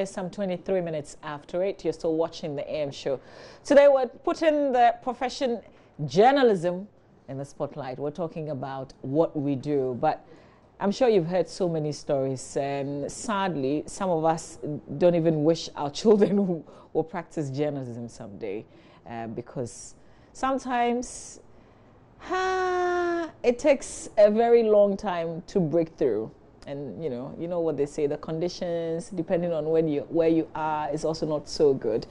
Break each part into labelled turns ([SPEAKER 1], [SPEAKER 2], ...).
[SPEAKER 1] is some 23 minutes after 8. You're still watching the AM show. Today we're putting the profession journalism in the spotlight. We're talking about what we do, but I'm sure you've heard so many stories, and sadly, some of us don't even wish our children will practice journalism someday, because sometimes it takes a very long time to break through. And you know what they say, the conditions, depending on where you are, is also not so good.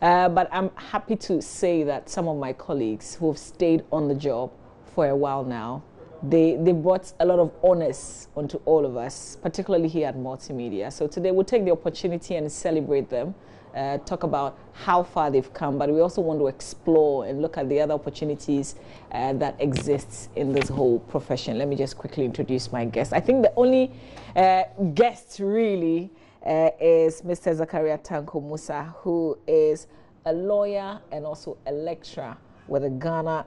[SPEAKER 1] But I'm happy to say that some of my colleagues who have stayed on the job for a while now, they brought a lot of honors onto all of us, particularly here at Multimedia. So today we'll take the opportunity and celebrate them, talk about how far they've come, but we also want to explore and look at the other opportunities that exists in this whole profession. Let me just quickly introduce my guest. I think the only guest really is Mr. Zakaria Tanko Musa, who is a lawyer and also a lecturer with the Ghana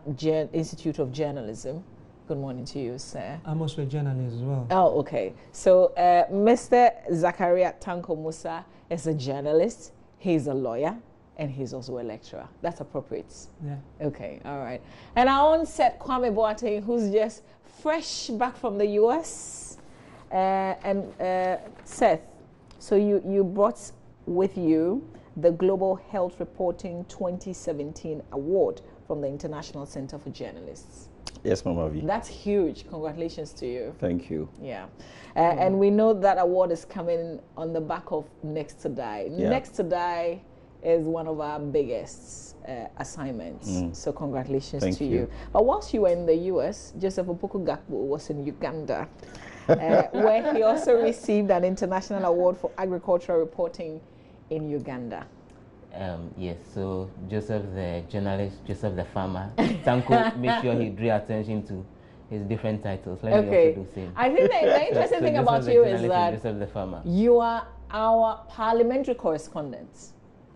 [SPEAKER 1] Institute of Journalism. Good morning to you, sir.
[SPEAKER 2] I'm also a journalist as well.
[SPEAKER 1] Oh, okay. So Mr. Zakaria Tanko Musa is a journalist, he's a lawyer, and he's also a lecturer. That's appropriate.
[SPEAKER 2] Yeah.
[SPEAKER 1] Okay, all right. And our own set, Kwame Boateng, who's just fresh back from the US. And Seth, so you brought with you the Global Health Reporting 2017 Award from the International Center for Journalists.
[SPEAKER 3] Yes, Mama V.
[SPEAKER 1] That's huge. Congratulations to you.
[SPEAKER 3] Thank you.
[SPEAKER 1] Yeah. And we know that award is coming on the back of Next to Die.
[SPEAKER 3] Yeah.
[SPEAKER 1] Next to Die is one of our biggest assignments. So congratulations to you. But whilst you were in the US, Joseph Opoku Gakpo was in Uganda, where he also received an international award for agricultural reporting in Uganda.
[SPEAKER 4] Yes, so Joseph the journalist, Joseph the farmer. Tanko made sure he drew attention to his different titles. Let me also do the same.
[SPEAKER 1] I think the interesting thing about you is that
[SPEAKER 4] Joseph the farmer.
[SPEAKER 1] You are our parliamentary correspondent,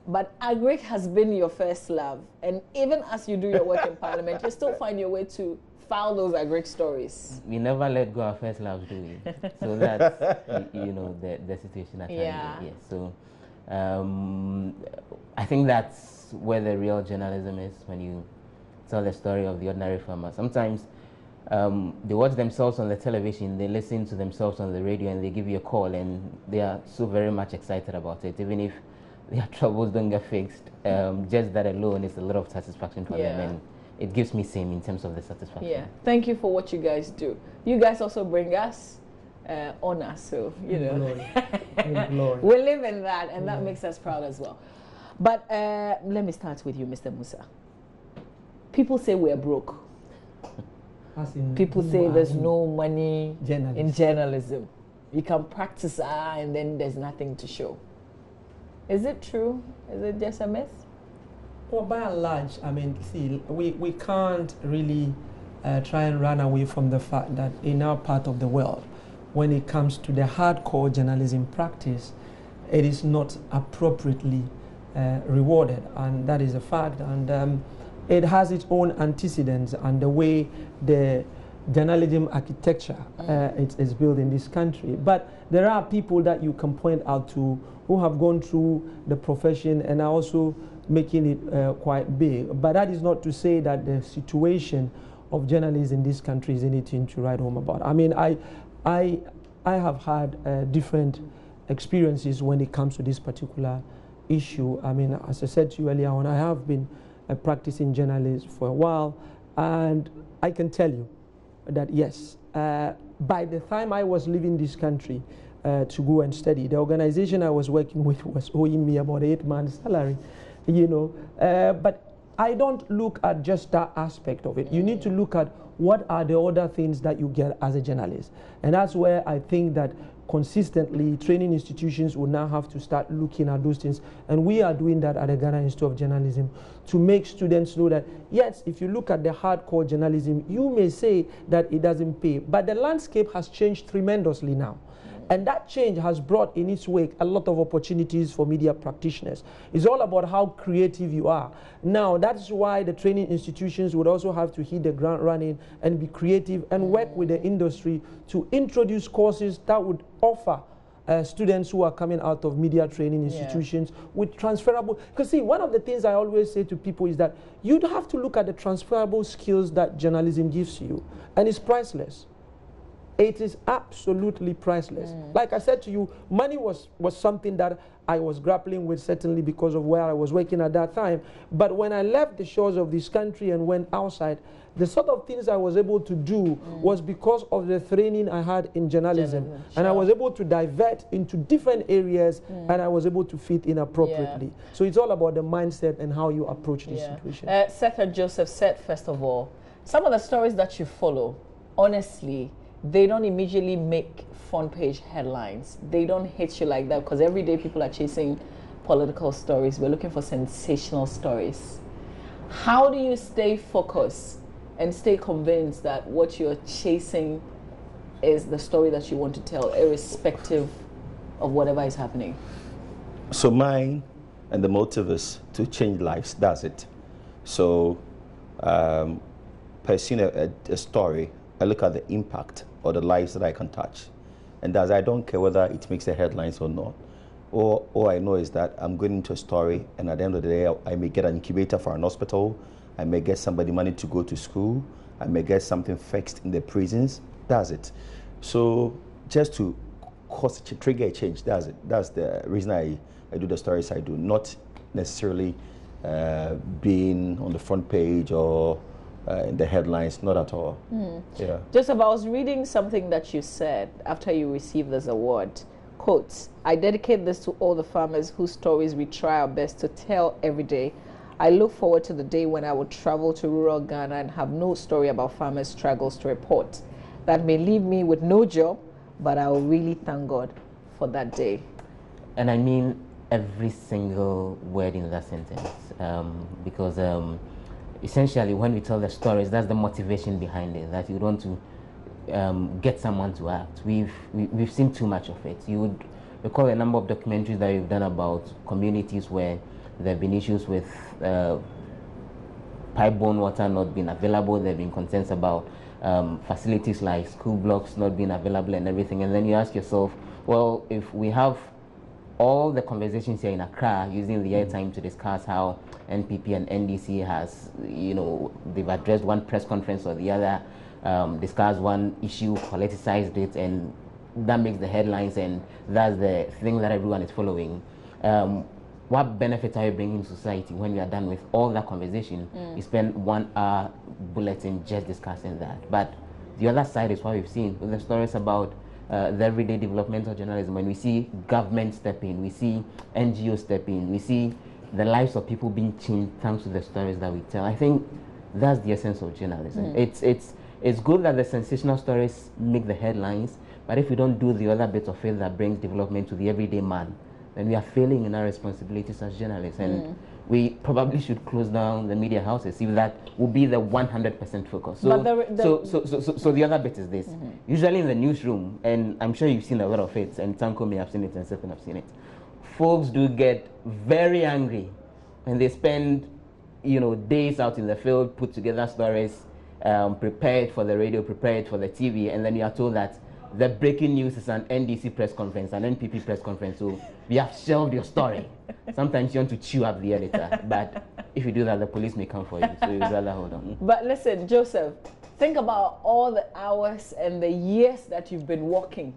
[SPEAKER 1] but agric has been your first love. And even as you do your work in parliament, you still find your way to file those agric stories.
[SPEAKER 4] We never let go our first loves, do we? So that's, the situation at hand. Yes. So I think that's where the real journalism is, when you tell the story of the ordinary farmer. Sometimes they watch themselves on the television, they listen to themselves on the radio, and they give you a call, and they are so very much excited about it, even if their troubles don't get fixed. Just that alone is a lot of satisfaction for them, and it gives me same in terms of the satisfaction.
[SPEAKER 1] Yeah, thank you for what you guys do. You guys also bring us honor, so
[SPEAKER 2] Glory.
[SPEAKER 1] we live in that, and that makes us proud as well. But let me start with you, Mr. Musa. People say we're broke. People say there's no money in journalism. You can practice and then there's nothing to show. Is it true? Is it just a myth?
[SPEAKER 2] Well, by and large, I mean, see, we can't really try and run away from the fact that in our part of the world, when it comes to the hardcore journalism practice, it is not appropriately rewarded, and that is a fact. And it has its own antecedents and the way the journalism architecture is built in this country. But there are people that you can point out to who have gone through the profession and are also making it quite big. But that is not to say that the situation of journalists in this country is anything to write home about. I mean, I have had different experiences when it comes to this particular issue. I mean, as I said to you earlier on, I have been a practicing journalist for a while, and I can tell you that yes, by the time I was leaving this country to go and study, the organization I was working with was owing me about 8 months' salary, but I don't look at just that aspect of it. You need to look at what are the other things that you get as a journalist. And that's where I think that consistently training institutions will now have to start looking at those things. And we are doing that at the Ghana Institute of Journalism to make students know that, yes, if you look at the hardcore journalism, you may say that it doesn't pay, but the landscape has changed tremendously now. And that change has brought in its wake a lot of opportunities for media practitioners. It's all about how creative you are. Now, that's why the training institutions would also have to hit the ground running and be creative and work with the industry to introduce courses that would offer students who are coming out of media training institutions with transferable. Because see, one of the things I always say to people is that you'd have to look at the transferable skills that journalism gives you, and it's priceless. It is absolutely priceless. Like I said to you, money was something that I was grappling with, certainly because of where I was working at that time. But when I left the shores of this country and went outside, the sort of things I was able to do was because of the training I had in journalism. And I was able to divert into different areas, and I was able to fit in appropriately. So it's all about the mindset and how you approach this situation.
[SPEAKER 1] Seth and Joseph said, first of all, some of the stories that you follow, honestly, they don't immediately make front page headlines. They don't hit you like that, because every day people are chasing political stories. We're looking for sensational stories. How do you stay focused and stay convinced that what you're chasing is the story that you want to tell, irrespective of whatever is happening?
[SPEAKER 3] So mine and the motive is to change lives. That's it. So pursuing a story, I look at the impact or the lives that I can touch. And as I don't care whether it makes the headlines or not. All I know is that I'm going into a story, and at the end of the day, I may get an incubator for an hospital, I may get somebody money to go to school, I may get something fixed in the prisons. That's it. So just to trigger a change, that's it. That's the reason I do the stories I do, not necessarily being on the front page or in the headlines, not at all. Yeah.
[SPEAKER 1] Joseph, I was reading something that you said after you received this award. Quotes, I dedicate this to all the farmers whose stories we try our best to tell every day. I look forward to the day when I will travel to rural Ghana and have no story about farmers' struggles to report. That may leave me with no job, but I will really thank God for that day.
[SPEAKER 4] And I mean every single word in that sentence, because essentially when we tell the stories, that's the motivation behind it, that you want to get someone to act. We've seen too much of it. You would recall a number of documentaries that we've done about communities where there have been issues with pipe-borne water not being available. There have been concerns about facilities like school blocks not being available and everything. And then you ask yourself, well, if we have all the conversations here in Accra using the airtime to discuss how NPP and NDC has, they've addressed one press conference or the other, discussed one issue, politicized it, and that makes the headlines, and that's the thing that everyone is following. What benefits are you bringing to society when you are done with all that conversation? You spend 1 hour bulletin just discussing that. But the other side is what we've seen with the stories about the everyday developmental journalism. When we see government step in, we see NGOs step in, we see the lives of people being changed thanks to the stories that we tell. I think that's the essence of journalism. It's good that the sensational stories make the headlines, but if we don't do the other bit of it that brings development to the everyday man, then we are failing in our responsibilities as journalists. And we probably should close down the media houses if that will be the 100% focus. So, so the other bit is this. Usually in the newsroom, and I'm sure you've seen a lot of it, and Tanko may have seen it and Stephen have seen it, folks do get very angry and they spend days out in the field, put together stories, prepared for the radio, prepared for the TV, and then you are told that the breaking news is an NDC press conference, an NPP press conference, so we have shelved your story. Sometimes you want to chew up the editor, but if you do that, the police may come for you, so you'd rather hold on.
[SPEAKER 1] But listen, Joseph, think about all the hours and the years that you've been walking,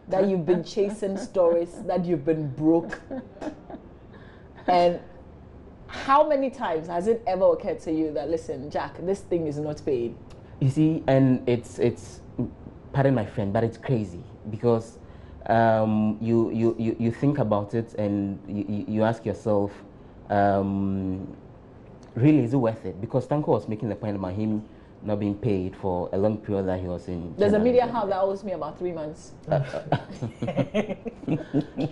[SPEAKER 1] that you've been chasing stories, that you've been broke. And how many times has it ever occurred to you that, listen, Jack, this thing is not paid?
[SPEAKER 4] You see, and it's pardon my friend, but it's crazy because you think about it and you ask yourself, really, is it worth it? Because Tanko was making the point about him not being paid for a long period that he was in.
[SPEAKER 1] There's a media house that owes me about 3 months.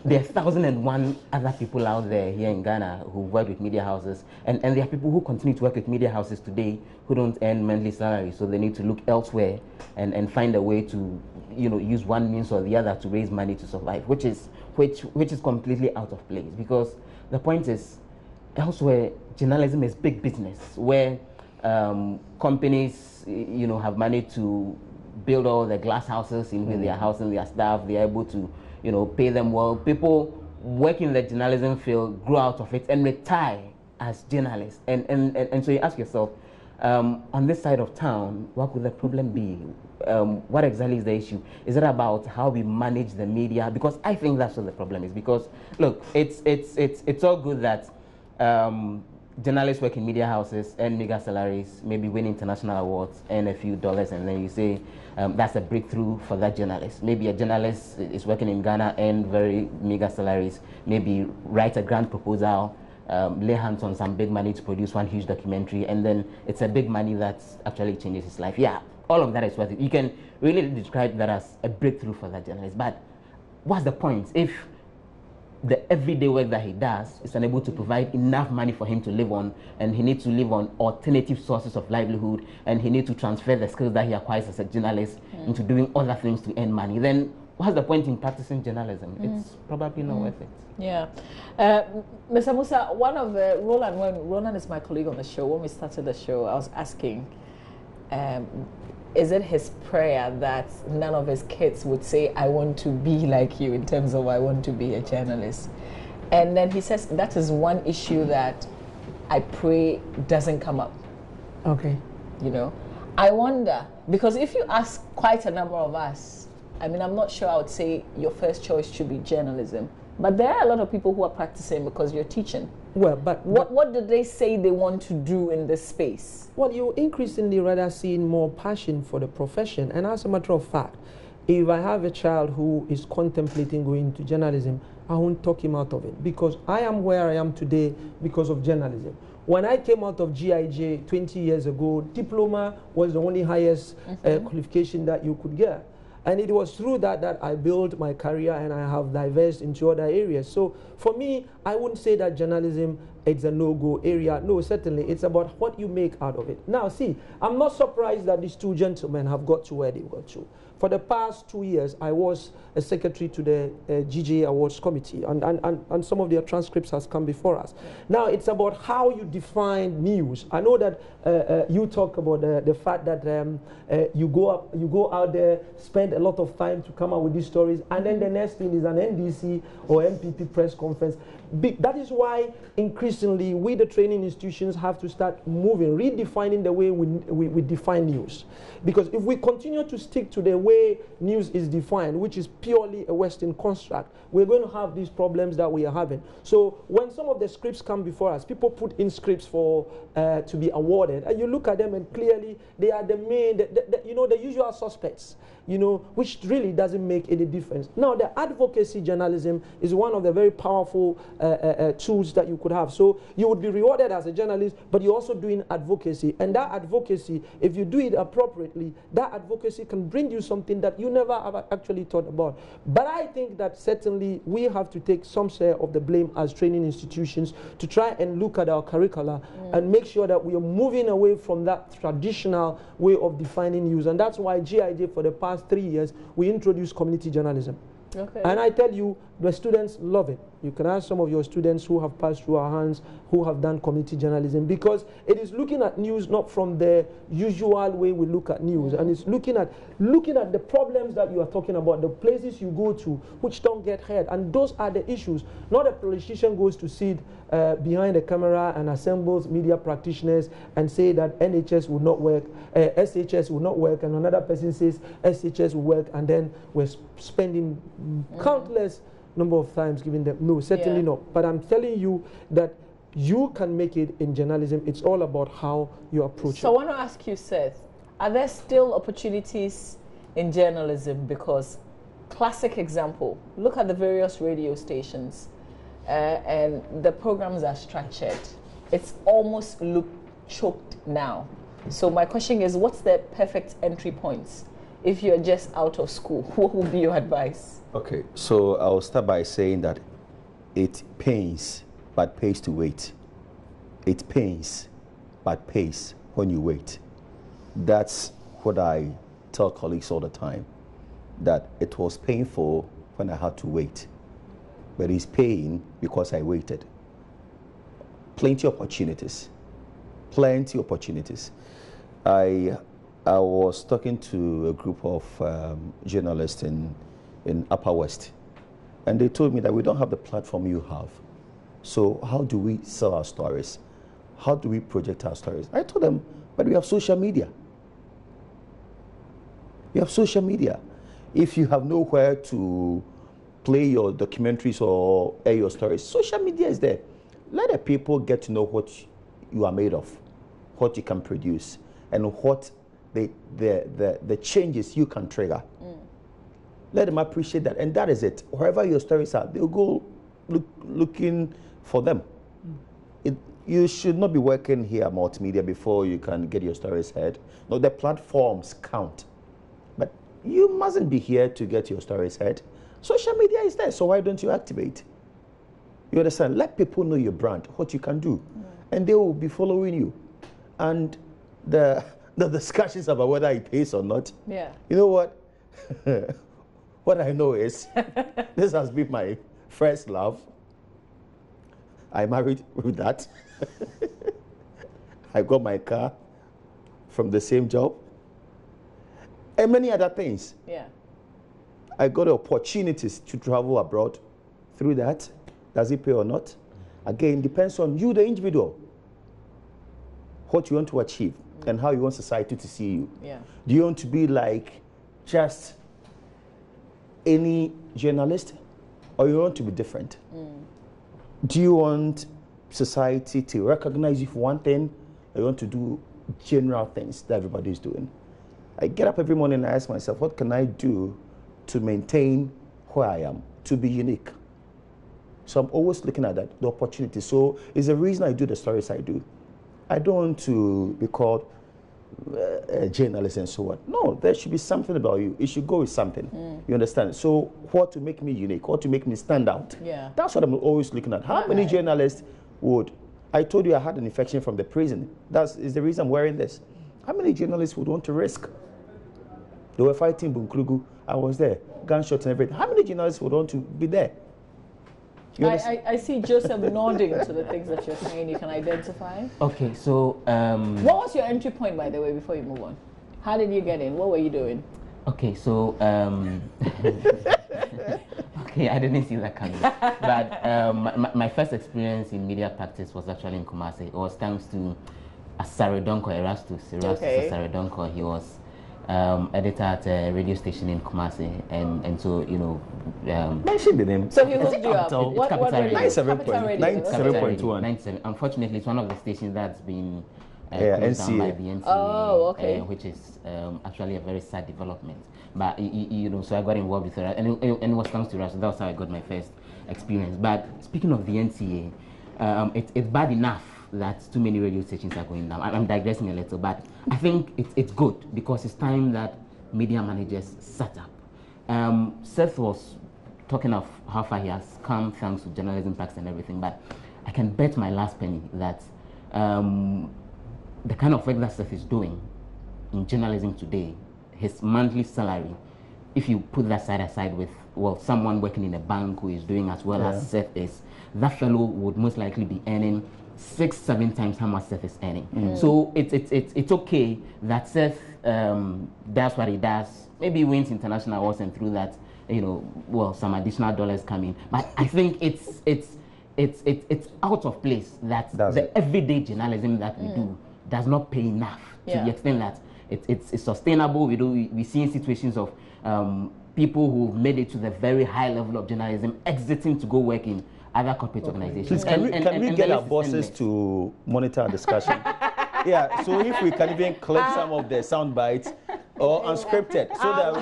[SPEAKER 4] There's 1,001 other people out there here in Ghana who work with media houses, and there are people who continue to work with media houses today who don't earn monthly salaries, so they need to look elsewhere and find a way to use one means or the other to raise money to survive, which is completely out of place, because the point is elsewhere journalism is big business where companies have managed to build all the glass houses in which they are housing their staff. They are able to, you know, pay them well. People working in the journalism field grow out of it and retire as journalists. And so you ask yourself, on this side of town, what could the problem be? What exactly is the issue? Is it about how we manage the media? Because I think that's what the problem is. Because look, it's all good that journalists work in media houses, earn mega salaries, maybe win international awards, earn a few dollars, and then you say that's a breakthrough for that journalist. Maybe a journalist is working in Ghana, earn very mega salaries, maybe write a grant proposal, lay hands on some big money to produce one huge documentary, and then it's a big money that actually changes his life. Yeah, all of that is worth it. You can really describe that as a breakthrough for that journalist. But what's the point if the everyday work that he does is unable to provide enough money for him to live on, and he needs to live on alternative sources of livelihood, and he needs to transfer the skills that he acquires as a journalist into doing other things to earn money? Then what's the point in practicing journalism? It's probably not worth it.
[SPEAKER 1] Yeah. Mr. Musa, one of the, Roland is my colleague on the show, when we started the show, I was asking, is it his prayer that none of his kids would say, I want to be like you, in terms of I want to be a journalist? And then he says that is one issue that I pray doesn't come up.
[SPEAKER 2] Okay.
[SPEAKER 1] You know, I wonder, because if you ask quite a number of us, I mean, I'm not sure I would say your first choice should be journalism, but there are a lot of people who are practicing because you're teaching.
[SPEAKER 2] Well, but
[SPEAKER 1] what do they say they want to do in this space?
[SPEAKER 2] Well, you increasingly rather seeing more passion for the profession. And as a matter of fact, if I have a child who is contemplating going into journalism, I won't talk him out of it, because I am where I am today because of journalism. When I came out of GIJ 20 years ago, diploma was the only highest qualification that you could get. And it was through that I built my career, and I have diverged into other areas. So for me, I wouldn't say that journalism is a no-go area. No, certainly. It's about what you make out of it. Now, see, I'm not surprised that these two gentlemen have got to where they got to. For the past 2 years, I was a secretary to the GJ Awards Committee, and some of their transcripts has come before us. Now, it's about how you define news. I know that you talk about the fact that you go out there, spend a lot of time to come up with these stories, and then the next thing is an NDC or MPP press conference. That is why increasingly we, the training institutions, have to start moving, redefining the way we define news. Because if we continue to stick to the way news is defined, which is purely a Western construct, we're going to have these problems that we are having. So when some of the scripts come before us, people put in scripts for to be awarded, and you look at them and clearly they are the main, you know, the usual suspects, you know, which really doesn't make any difference. Now, the advocacy journalism is one of the very powerful tools that you could have. So you would be rewarded as a journalist, but you're also doing advocacy. And that advocacy, if you do it appropriately, that advocacy can bring you something that you never have actually thought about. But I think that certainly we have to take some share of the blame as training institutions to try and look at our curricula and make sure that we are moving away from that traditional way of defining news. And that's why GIJ, for the past 3 years, we introduced community journalism. Okay. And I tell you, the students love it. You can ask some of your students who have passed through our hands, who have done community journalism, because it is looking at news not from the usual way we look at news, and it's looking at the problems that you are talking about, the places you go to which don't get heard, and those are the issues. Not a politician goes to sit behind the camera and assembles media practitioners and say that NHS will not work, SHS will not work, and another person says SHS will work, and then we're spending countless number of times giving them, no, certainly not. But I'm telling you that you can make it in journalism. It's all about how you approach it.
[SPEAKER 1] So I want to ask you, Seth, are there still opportunities in journalism? Because classic example, look at the various radio stations and the programs are structured. It's almost look choked now. So my question is, what's the perfect entry points? If you're just out of school, what would be your advice?
[SPEAKER 3] Okay, so I'll start by saying that it pains, but pays to wait. It pains, but pays when you wait. That's what I tell colleagues all the time, that it was painful when I had to wait, but it's paying because I waited. Plenty of opportunities. I I was talking to a group of journalists in Upper West, and they told me that we don't have the platform you have. So how do we sell our stories? How do we project our stories? I told them, but we have social media. You have social media. If you have nowhere to play your documentaries or air your stories, social media is there. Let the people get to know what you are made of, what you can produce, and what the changes you can trigger. Let them appreciate that, and that is it. Wherever your stories are, they'll go looking for them. You should not be working here at multimedia before you can get your stories heard. No, the platforms count. But you mustn't be here to get your stories heard. Social media is there, so why don't you activate? You understand? Let people know your brand, what you can do, and they will be following you. And the discussions about whether it pays or not, you know what? What I know is, this has been my first love. I married with that. I got my car from the same job. And many other things.
[SPEAKER 1] Yeah.
[SPEAKER 3] I got opportunities to travel abroad through that. Does it pay or not? Again, depends on you, the individual. What you want to achieve and how you want society to see you.
[SPEAKER 1] Yeah.
[SPEAKER 3] Do you want to be like just any journalist, or you want to be different? Do you want society to recognize you for one thing, or you want to do general things that everybody is doing? I get up every morning and I ask myself, what can I do to maintain who I am, to be unique? So I'm always looking at that, the opportunity. So it's the reason I do the stories I do. I don't want to be called a journalist and so on. No, there should be something about you. It should go with something. You understand? So what to make me unique, what to make me stand out?
[SPEAKER 1] Yeah.
[SPEAKER 3] That's what I'm always looking at. How many journalists would, I told you I had an infection from the prison. That is the reason I'm wearing this. How many journalists would want to risk? They were fighting Bunkrugu. I was there. Gunshots and everything. How many journalists would want to be there?
[SPEAKER 1] I see Joseph nodding to the things that you're saying. You can identify.
[SPEAKER 4] Okay, so
[SPEAKER 1] what was your entry point, by the way, before you move on? How did you get in? What were you doing?
[SPEAKER 4] Okay, so okay, I didn't see that coming. But my first experience in media practice was actually in Kumasi. It was thanks to Asaredonko Erastus Asaredonko. He was editor at a radio station in Kumasi, and so, you know,
[SPEAKER 3] mention the name.
[SPEAKER 1] So he hooked you up. What radio?
[SPEAKER 3] 97.1.
[SPEAKER 4] Unfortunately, it's one of the stations that's been closed down by the NCA.
[SPEAKER 1] Oh, okay.
[SPEAKER 4] Which is actually a very sad development. But you know, so I got involved with it, and it was thanks to Rush. That was how I got my first experience. But speaking of the NCA, it's bad enough that too many radio stations are going down. I'm digressing a little, but I think it's good because it's time that media managers sat up. Seth was talking of how far he has come thanks to journalism packs and everything, but I can bet my last penny that the kind of work that Seth is doing in journalism today, his monthly salary, if you put that side aside with, well, someone working in a bank who is doing as well as Seth is, that fellow would most likely be earning 6-7 times how much Seth is earning. So it's okay that Seth does what he does. Maybe he wins international awards, and through that, you know, well, some additional dollars come in. But I think it's out of place that the everyday journalism that we do does not pay enough to the extent that it's sustainable. We see in situations of people who made it to the very high level of journalism exiting to go work in other corporate organizations.
[SPEAKER 3] Please, can we get our bosses to monitor our discussion? Yeah, so if we can even clip some of the sound bites or unscripted, so that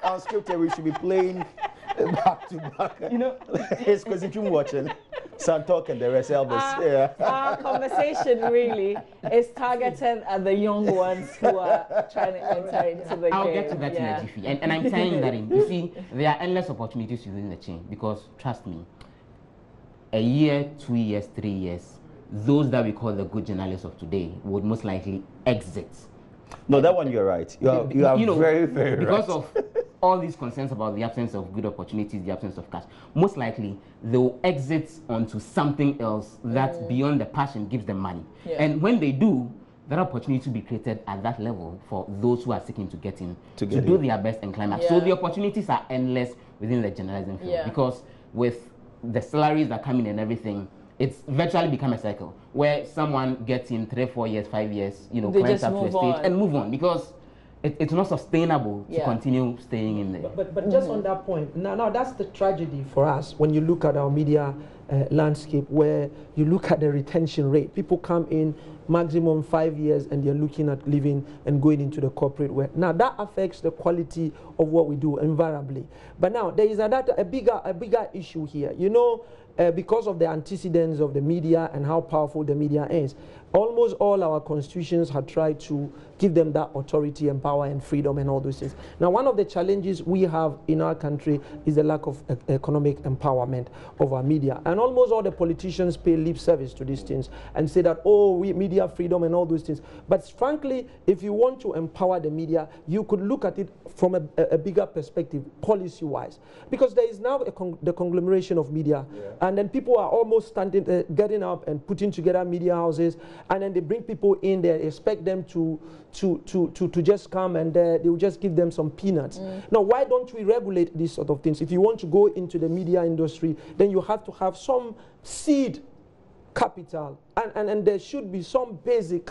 [SPEAKER 3] unscripted we should be playing back to back. You know, it's because if you're watching Santok and the rest Elvis.
[SPEAKER 1] Our conversation really is targeted at the young ones who are trying to enter into the game.
[SPEAKER 4] I'll get to that in a jiffy, and I'm saying that you see, there are endless opportunities within the chain because trust me, a year, 2 years, 3 years, those that we call the good journalists of today would most likely exit.
[SPEAKER 3] No, that one you're right. You are very, very right.
[SPEAKER 4] Because of all these concerns about the absence of good opportunities, the absence of cash, most likely they will exit onto something else that beyond the passion gives them money. And when they do, that opportunity to be created at that level for those who are seeking to get in, to
[SPEAKER 3] get
[SPEAKER 4] do their best and climb up. So the opportunities are endless within the journalism field, because with the salaries that come in and everything, it's virtually become a cycle where someone gets in 3, 4 years, 5 years, you know, climbs up to a stage and move on, because it's not sustainable to continue staying in there.
[SPEAKER 2] But just on that point, now that's the tragedy for us when you look at our media landscape, where you look at the retention rate. People come in maximum 5 years and they're looking at leaving and going into the corporate world. Now that affects the quality of what we do invariably. But now there is a bigger issue here. You know, because of the antecedents of the media and how powerful the media is, almost all our constitutions have tried to give them that authority and power and freedom and all those things. Now, one of the challenges we have in our country is the lack of economic empowerment of our media. And almost all the politicians pay lip service to these things and say that, oh, we media freedom and all those things. But frankly, if you want to empower the media, you could look at it from a bigger perspective, policy-wise. Because there is now the conglomeration of media, and then people are almost getting up and putting together media houses, and then they bring people in there, expect them to just come, and they will just give them some peanuts. Now, why don't we regulate these sort of things? If you want to go into the media industry, then you have to have some seed capital, and there should be some basic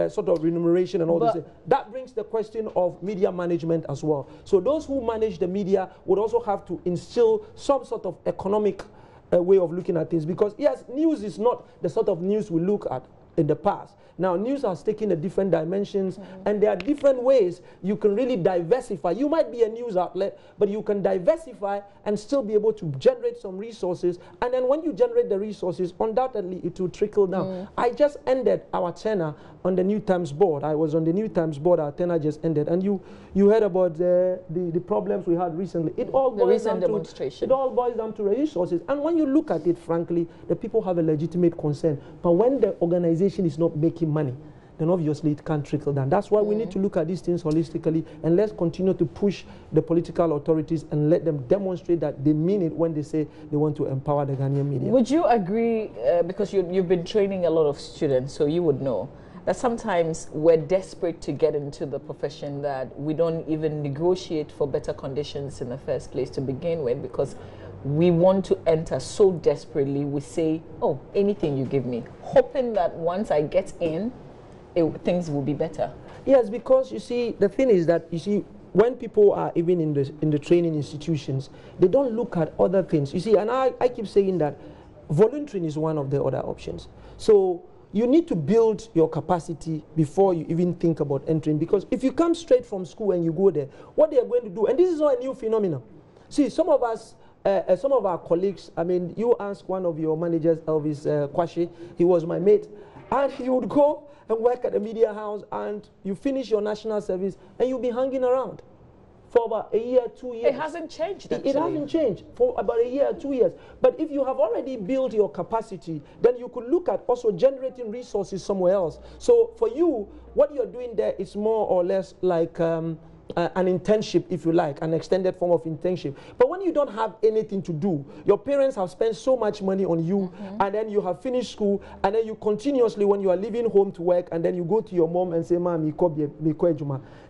[SPEAKER 2] sort of remuneration and all this. That brings the question of media management as well. So those who manage the media would also have to instill some sort of economic way of looking at things, because yes, news is not the sort of news we look at in the past. Now, news has taken a different dimensions, and there are different ways you can really diversify. You might be a news outlet, but you can diversify and still be able to generate some resources. And then when you generate the resources, undoubtedly it will trickle down. I just ended our tenure on the New Times board. I was on the New Times board. Our tenure just ended, and you heard about the problems we had recently. It all boils down
[SPEAKER 1] demonstration.
[SPEAKER 2] It all boils down to resources. And when you look at it, frankly, the people have a legitimate concern. But when the organization is not making money, then obviously it can't trickle down. That's why we need to look at these things holistically, and let's continue to push the political authorities and let them demonstrate that they mean it when they say they want to empower the Ghanaian media.
[SPEAKER 1] Would you agree, because you've been training a lot of students, so you would know, that sometimes we're desperate to get into the profession, that we don't even negotiate for better conditions in the first place to begin with, because we want to enter so desperately, we say, oh, anything you give me, hoping that once I get in, things will be better.
[SPEAKER 2] Yes, because you see, the thing is that, you see, when people are even in the training institutions, they don't look at other things. You see, and I keep saying that volunteering is one of the other options. So you need to build your capacity before you even think about entering, because if you come straight from school and you go there, what they are going to do, and this is not a new phenomenon. See, some of us, some of our colleagues, I mean, you ask one of your managers, Elvis Kwashi, he was my mate, and he would go and work at a media house, and you finish your national service and you'll be hanging around for about a year, 2 years.
[SPEAKER 1] It hasn't changed, actually.
[SPEAKER 2] It hasn't changed for about a year, 2 years. But if you have already built your capacity, then you could look at also generating resources somewhere else. So for you, what you're doing there is more or less like an internship, if you like, an extended form of internship. But when you don't have anything to do, your parents have spent so much money on you, and then you have finished school, and then you continuously, when you are leaving home to work, and then you go to your mom and say, "Mom,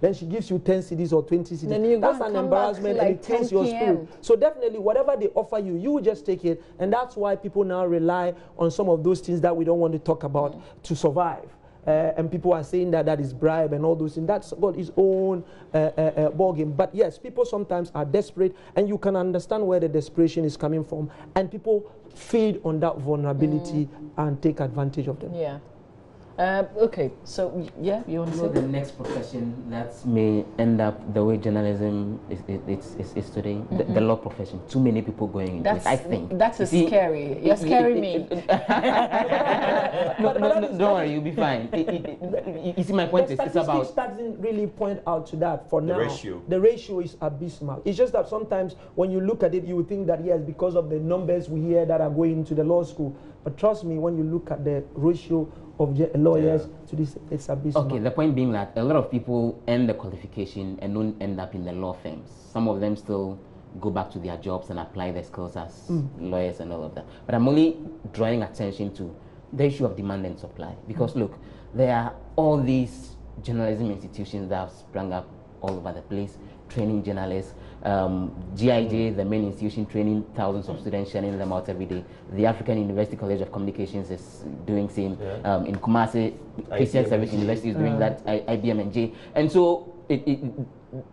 [SPEAKER 2] then she gives you 10 CDs or 20 CDs.
[SPEAKER 1] Then you
[SPEAKER 2] that's an embarrassment,
[SPEAKER 1] like
[SPEAKER 2] and it kills your spirit. So definitely, whatever they offer you, you just take it, and that's why people now rely on some of those things that we don't want to talk about to survive. And people are saying that that is bribe and all those things. That's got its own ballgame. But yes, people sometimes are desperate, and you can understand where the desperation is coming from. And people feed on that vulnerability and take advantage of them.
[SPEAKER 1] Yeah. Okay, so yeah, you want to say
[SPEAKER 4] the next profession that may end up the way journalism is today, the law profession. Too many people going into it, I think.
[SPEAKER 1] That's scary. You're scaring me.
[SPEAKER 4] No, don't worry, you'll be fine. You see, my point is, it's about...
[SPEAKER 2] doesn't really point out to that for now.
[SPEAKER 3] The ratio.
[SPEAKER 2] The ratio is abysmal. It's just that sometimes when you look at it, you would think that, yes, because of the numbers we hear that are going to the law school. But trust me, when you look at the ratio of lawyers to this, it's abysmal.
[SPEAKER 4] Okay, the point being that a lot of people end the qualification and don't end up in the law firms. Some of them still go back to their jobs and apply their skills as lawyers and all of that. But I'm only drawing attention to the issue of demand and supply. Because look, there are all these journalism institutions that have sprung up all over the place, training journalists. GIJ, the main institution, training thousands of students, sending them out every day. The African University College of Communications is doing same. In Kumasi, Christian Service University is doing that, IBM&J. And so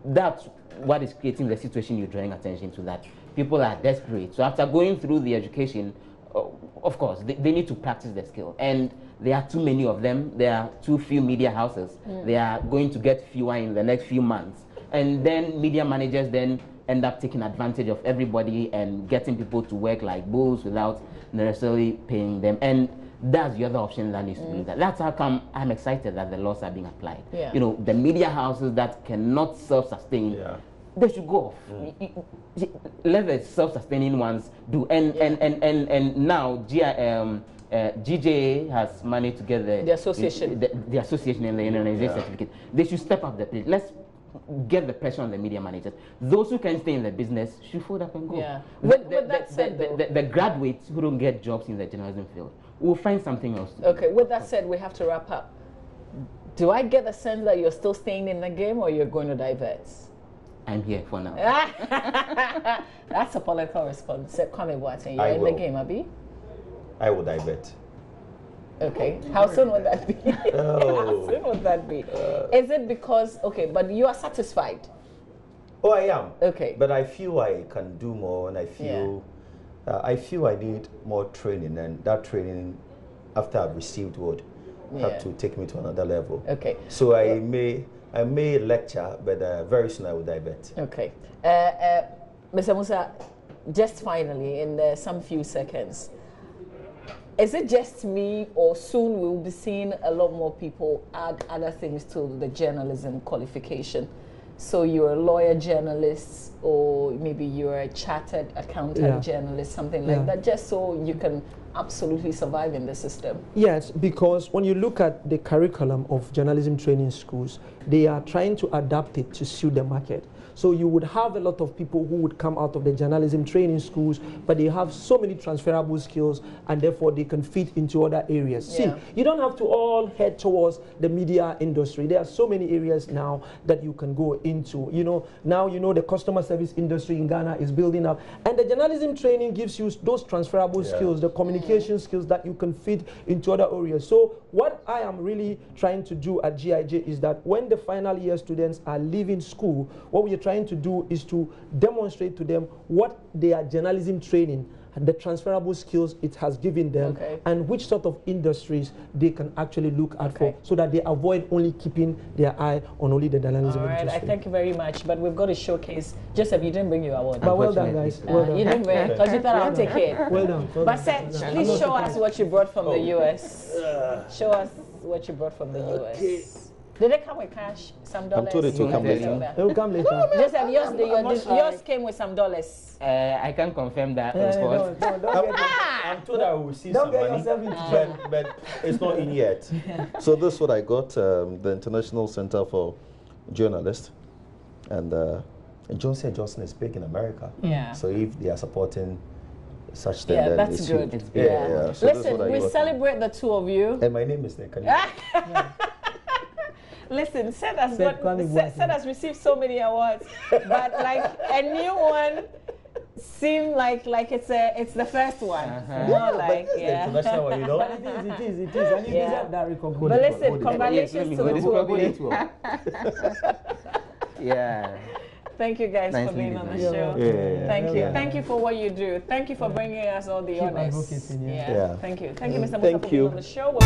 [SPEAKER 4] that's what is creating the situation you're drawing attention to, that people are desperate. So after going through the education, of course, they need to practice their skill. And there are too many of them. There are too few media houses. They are going to get fewer in the next few months. And then media managers then end up taking advantage of everybody and getting people to work like bulls without necessarily paying them. And that's the other option that needs to be that. That's how come I'm excited that the laws are being applied. You know, the media houses that cannot self-sustain, they should go off. Let the self-sustaining ones do. And now GJA has managed to get the association, the association and the unionization certificate. They should step up the plate. Let's get the pressure on the media managers. Those who can stay in the business should fold up and go.
[SPEAKER 1] With that said,
[SPEAKER 4] the graduates who don't get jobs in the journalism field will find something else to do.
[SPEAKER 1] Okay, with that said, we have to wrap up. Do I get the sense that you're still staying in the game, or you're going to divert?
[SPEAKER 4] I'm here for now.
[SPEAKER 1] That's a political response. Kwame Boateng, you're in the game, Abi?
[SPEAKER 3] I will divert.
[SPEAKER 1] Okay. How soon would that be? How soon would that be? Is it because, okay, but you are satisfied?
[SPEAKER 3] Oh, I am.
[SPEAKER 1] Okay.
[SPEAKER 3] But I feel I can do more, and I feel I need more training, and that training, after I've received, would have to take me to another level. Okay. So I may lecture, but very soon I will divert.
[SPEAKER 1] Okay. Mr. Musa, just finally, in some few seconds, is it just me, or soon we'll be seeing a lot more people add other things to the journalism qualification? So you're a lawyer journalist, or maybe you're a chartered accountant journalist, something like that, just so you can absolutely survive in the system?
[SPEAKER 2] Yes, because when you look at the curriculum of journalism training schools, they are trying to adapt it to suit the market. So you would have a lot of people who would come out of the journalism training schools, but they have so many transferable skills, and therefore they can fit into other areas. See, you don't have to all head towards the media industry. There are so many areas now that you can go into. You know, now you know the customer service industry in Ghana is building up, and the journalism training gives you those transferable skills, the communication skills that you can fit into other areas. So what I am really trying to do at GIJ is that when the final year students are leaving school, what we are trying to do is to demonstrate to them what their journalism training and the transferable skills it has given them, and which sort of industries they can actually look at for, so that they avoid only keeping their eye on only the journalism industry.
[SPEAKER 1] I thank you very much, but we've got to showcase. Joseph, you didn't bring your award.
[SPEAKER 2] But well done, guys. Well done.
[SPEAKER 1] You didn't bring it, because you thought I'll take it.
[SPEAKER 2] Well done.
[SPEAKER 1] But Seth, please show us what you brought from the US. Show us what you brought from the US. Did they come with cash? Some dollars?
[SPEAKER 3] I'm told it will come later.
[SPEAKER 2] It will come later.
[SPEAKER 1] Joseph, yours came with some dollars.
[SPEAKER 4] I can confirm that.
[SPEAKER 3] I'm told I will receive some money, but it's not in yet. So this is what I got, the International Center for Journalists. And Johnson & Johnson is big in America. So if they are supporting such thing, then
[SPEAKER 1] that's
[SPEAKER 3] it's
[SPEAKER 1] good.
[SPEAKER 3] Huge.
[SPEAKER 1] So listen, we celebrate the two of you.
[SPEAKER 3] And my name is Nick.
[SPEAKER 1] Listen, Seth has received so many awards, but like a new one seemed like it's the first one.
[SPEAKER 3] International one, you know.
[SPEAKER 2] It is. And you deserve that recognition.
[SPEAKER 1] But listen, congratulations to the two of you. Thank you guys for being on the show. Thank you. Thank you for what you do. Thank you for bringing us all the honors.
[SPEAKER 2] Thank you.
[SPEAKER 1] Thank you, Mr. Musa, for being on the show.